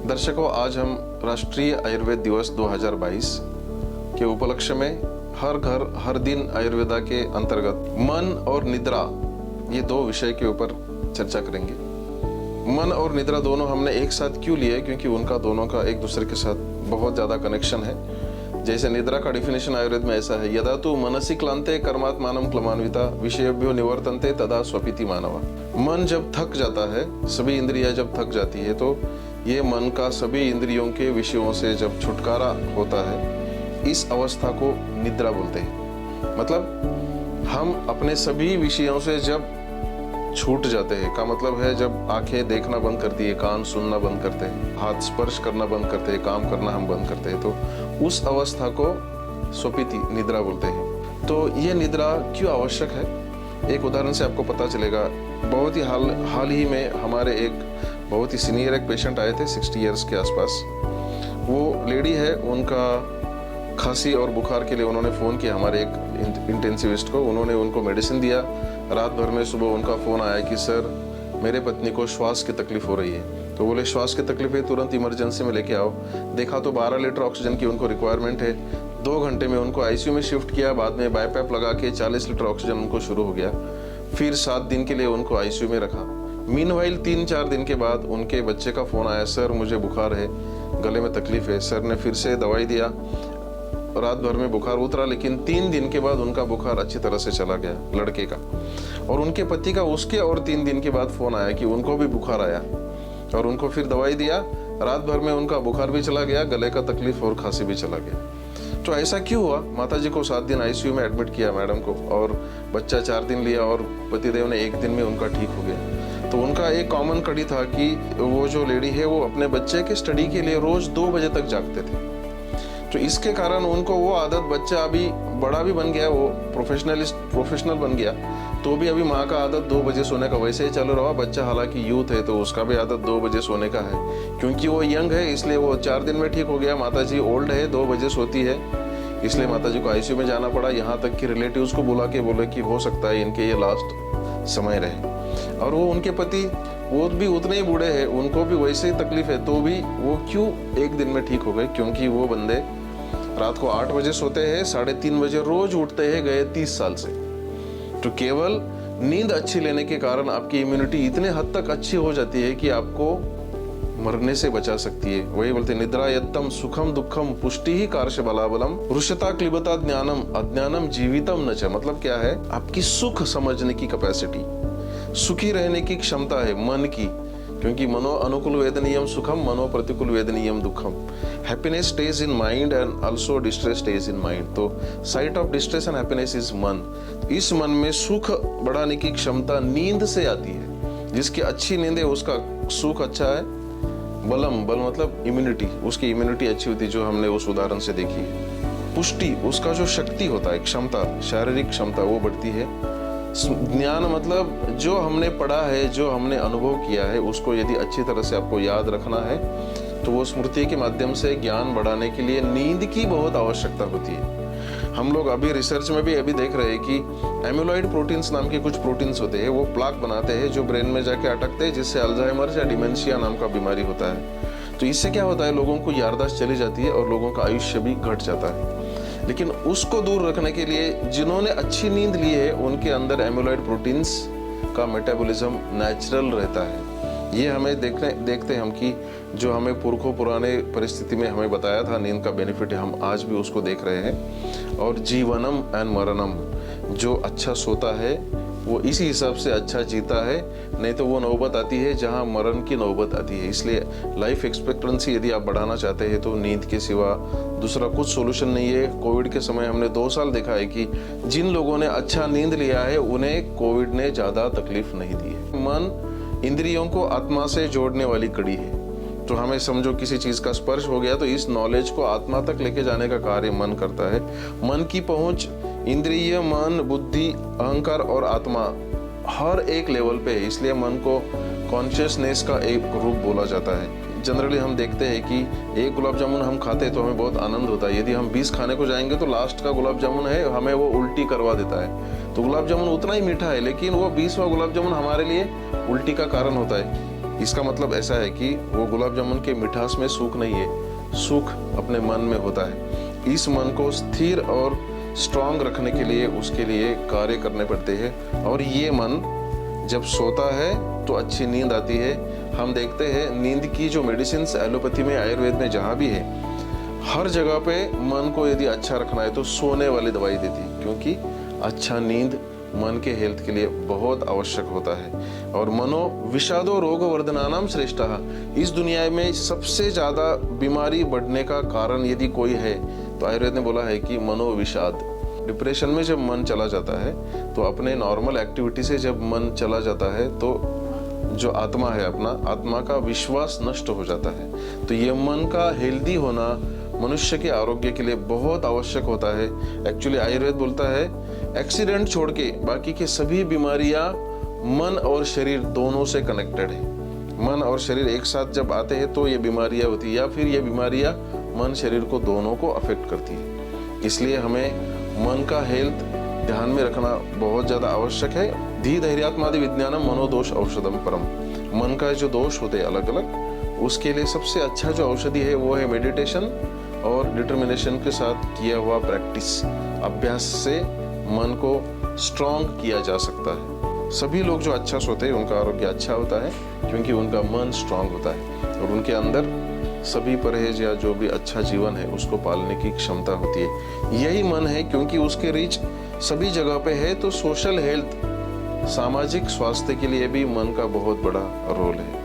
दर्शकों, आज हम राष्ट्रीय आयुर्वेद दिवस 2022 के उपलक्ष्य में हर घर हर दिन आयुर्वेदा के अंतर्गत मन और निद्रा, ये दो विषय के ऊपर चर्चा करेंगे। मन और निद्रा दोनों हमने एक साथ क्यों लिए, क्योंकि उनका दोनों का एक दूसरे के साथ बहुत ज्यादा कनेक्शन है। जैसे निद्रा का डिफिनेशन आयुर्वेद में ऐसा है, यदा तु मनसि क्लांते कर्मात्मानं क्लमान्विता विषयेभ्यो निवर्तन्ते तदा स्वपिति मानवा। मन जब थक जाता है, सभी इंद्रियां जब थक जाती है, तो ये मन का सभी इंद्रियों के विषयों से जब छुटकारा होता है, इस अवस्था को निद्रा बोलते हैं। मतलब हम अपने सभी विषयों से जब छूट जाते हैं, का मतलब है जब आंखें देखना बंद करती है, कान सुनना बंद करते हैं, हाथ स्पर्श करना बंद करते हैं, काम करना हम बंद करते हैं, तो उस अवस्था को स्वपिति निद्रा बोलते हैं। तो ये निद्रा क्यों आवश्यक है, एक उदाहरण से आपको पता चलेगा। बहुत ही हाल ही में हमारे एक बहुत ही सीनियर एक पेशेंट आए थे, 60 इयर्स के आसपास। वो लेडी है, उनका खांसी और बुखार के लिए उन्होंने फ़ोन किया हमारे एक इंटेंसिविस्ट को। उन्होंने उनको मेडिसिन दिया। रात भर में सुबह उनका फ़ोन आया कि सर, मेरे पत्नी को श्वास की तकलीफ हो रही है। तो बोले श्वास की तकलीफ है, तुरंत इमरजेंसी में लेके आओ। देखा तो 12 लीटर ऑक्सीजन की उनको रिक्वायरमेंट है। 2 घंटे में उनको आईसीयू में शिफ्ट किया। बाद में बाईपैप लगा के 40 लीटर ऑक्सीजन उनको शुरू हो गया। फिर 7 दिन के लिए उनको आईसीयू में रखा। मीनवाइल 3-4 दिन के बाद उनके बच्चे का फ़ोन आया, सर मुझे बुखार है, गले में तकलीफ है। सर ने फिर से दवाई दिया, रात भर में बुखार उतरा, लेकिन 3 दिन के बाद उनका बुखार अच्छी तरह से चला गया, लड़के का। और उनके पति का उसके और 3 दिन के बाद फ़ोन आया कि उनको भी बुखार आया, और उनको फिर दवाई दिया। रात भर में उनका बुखार भी चला गया, गले का तकलीफ और खांसी भी चला गया। तो ऐसा क्यों हुआ? माताजी को 7 दिन आईसीयू में एडमिट किया मैडम को, और बच्चा 4 दिन लिया, और पतिदेव ने 1 दिन में उनका ठीक हो गया। तो उनका एक कॉमन कड़ी था कि वो जो लेडी है, वो अपने बच्चे के स्टडी के लिए रोज 2 बजे तक जागते थे। तो इसके कारण उनको वो आदत, बच्चा अभी बड़ा भी बन गया, वो प्रोफेशनल बन गया, तो भी अभी माँ का आदत 2 बजे सोने का वैसे ही चालू रहा। बच्चा हालांकि यूथ है, तो उसका भी आदत 2 बजे सोने का है। क्योंकि वो यंग है, इसलिए वो 4 दिन में ठीक हो गया। माताजी ओल्ड है, 2 बजे सोती है, इसलिए माताजी को आईसीयू में जाना पड़ा। यहाँ तक कि रिलेटिव्स को बुला के बोले कि हो सकता है इनके ये लास्ट समय रहे। और वो उनके पति, वो भी उतने ही बूढ़े हैं, उनको भी वैसे ही तकलीफ है, तो भी वो क्यों 1 दिन में ठीक हो गए? क्योंकि वो बंदे रात को 8 बजे सोते हैं, 3:30 बजे रोज उठते हैं, गए 30 साल से। तो केवल नींद अच्छी लेने के कारण आपकी इम्यूनिटी इतने हद तक अच्छी हो जाती है कि आपको मरने से बचा सकती है। वही बोलते, निद्रा यत्तम सुखम दुखम पुष्टि ही कार्श बलाबलम रुष्यता क्लिबता ज्ञानम अज्ञानम जीवितम न च। मतलब क्या है? आपकी सुख समझने की कैपेसिटी, सुखी रहने की क्षमता है मन की। क्योंकि मनो अनुकूल वेदनीयम सुखम, मनो प्रतिकूल वेदनीयम दुखम। Happiness stage in mind and also distress stage in mind. तो site of distress and happiness is मन। इस मन में सुख बढ़ाने की क्षमता नींद से आती है। जिसकी अच्छी नींद है उसका सुख अच्छा है। बलम, बल मतलब इम्यूनिटी, उसकी इम्यूनिटी अच्छी होती है, जो हमने उस उदाहरण से देखी है। पुष्टि, उसका जो शक्ति होता है, क्षमता, शारीरिक क्षमता, वो बढ़ती है। ज्ञान मतलब जो हमने पढ़ा है, जो हमने अनुभव किया है, उसको यदि अच्छी तरह से आपको याद रखना है, तो वो स्मृति के माध्यम से ज्ञान बढ़ाने के लिए नींद की बहुत आवश्यकता होती है। हम लोग अभी रिसर्च में भी अभी देख रहे हैं कि एम्यूलॉइड प्रोटीन्स नाम के कुछ प्रोटीन्स होते हैं, वो प्लाक बनाते हैं जो ब्रेन में जाके अटकते हैं, जिससे अल्जाइमर या डिमेंशिया नाम का बीमारी होता है। तो इससे क्या होता है, लोगों को याददाश्त चली जाती है और लोगों का आयुष्य भी घट जाता है। लेकिन उसको दूर रखने के लिए जिन्होंने अच्छी नींद ली है, उनके अंदर एम्यूलॉइड प्रोटीन्स का मेटाबॉलिज्म नेचुरल रहता है। ये हमें देखते हैं हम कि जो हमें पुरखों पुराने परिस्थिति में हमें बताया था नींद का बेनिफिट है, हम आज भी उसको देख रहे हैं। और जीवनम एंड मरणम, जो अच्छा सोता है वो इसी हिसाब से अच्छा जीता है। नहीं तो वो नौबत आती है जहां मरण की नौबत आती है। इसलिए लाइफ एक्सपेक्टेंसी यदि आप बढ़ाना चाहते हैं, तो नींद के सिवा दूसरा कुछ सोल्यूशन नहीं है। कोविड के समय हमने 2 साल देखा है कि जिन लोगों ने अच्छा नींद लिया है, उन्हें कोविड ने ज्यादा तकलीफ नहीं दी है। मन इंद्रियों को आत्मा से जोड़ने वाली कड़ी है। तो हमें समझो किसी चीज का स्पर्श हो गया, तो इस नॉलेज को आत्मा तक लेके जाने का कार्य मन करता है। मन की पहुंच इंद्रिय, मन, बुद्धि, अहंकार और आत्मा हर एक लेवल पे है। इसलिए मन को कॉन्शियसनेस का एक रूप बोला जाता है। जनरली हम देखते हैं कि एक गुलाब जामुन हम खाते हैं तो हमें बहुत आनंद होता है। यदि हम 20 खाने को जाएंगे तो लास्ट का गुलाब जामुन है, हमें वो उल्टी करवा देता है। तो गुलाब जामुन उतना ही मीठा है, लेकिन वो 20वां गुलाब जामुन हमारे लिए उल्टी का कारण होता है। इसका मतलब ऐसा है कि वो गुलाब जामुन के मिठास में सुख नहीं है, सुख अपने मन में होता है। इस मन को स्थिर और स्ट्रांग रखने के लिए उसके लिए कार्य करने पड़ते हैं। और ये मन जब सोता है तो अच्छी नींद आती है। हम देखते हैं नींद की जो मेडिसिन एलोपैथी में, आयुर्वेद में जहाँ भी है, हर जगह पे मन को यदि अच्छा रखना है तो सोने वाली दवाई देती है, क्योंकि अच्छा नींद मन के हेल्थ के लिए बहुत आवश्यक होता है। और मनो विषादो रोग वर्धनानाम श्रेष्ठः, इस दुनिया में सबसे ज्यादा बीमारी बढ़ने का कारण यदि कोई है तो आयुर्वेद ने बोला है कि मनोविषाद। डिप्रेशन में जब मन चला जाता है तो अपने नॉर्मल एक्टिविटी से जब मन चला जाता है तो जो आत्मा है, अपना आत्मा का विश्वास नष्ट हो जाता है। तो ये मन का हेल्दी होना मनुष्य के आरोग्य के लिए बहुत आवश्यक होता है। एक्चुअली आयुर्वेद बोलता है एक्सीडेंट छोड़ के बाकी के सभी बीमारियां मन और शरीर दोनों से कनेक्टेड है। मन और शरीर एक साथ जब आते हैं तो ये बीमारियां होती है, या फिर ये बीमारियां मन शरीर को दोनों को अफेक्ट करती है। इसलिए हमें मन का हेल्थ ध्यान में रखना बहुत ज्यादा आवश्यक है। धी धैर्यात्मादि विज्ञानम मनोदोष औषधम परम। मन का जो दोष होते हैं अलग अलग, उसके लिए सबसे अच्छा जो औषधि है वो है मेडिटेशन और डिटर्मिनेशन के साथ किया हुआ प्रैक्टिस। अभ्यास से मन को स्ट्रांग किया जा सकता है। सभी लोग जो अच्छा सोते हैं उनका आरोग्य अच्छा होता है, क्योंकि उनका मन स्ट्रांग होता है और उनके अंदर सभी परहेज या जो भी अच्छा जीवन है उसको पालने की क्षमता होती है। यही मन है, क्योंकि उसके रीच सभी जगह पे है। तो सोशल हेल्थ, सामाजिक स्वास्थ्य के लिए भी मन का बहुत बड़ा रोल है।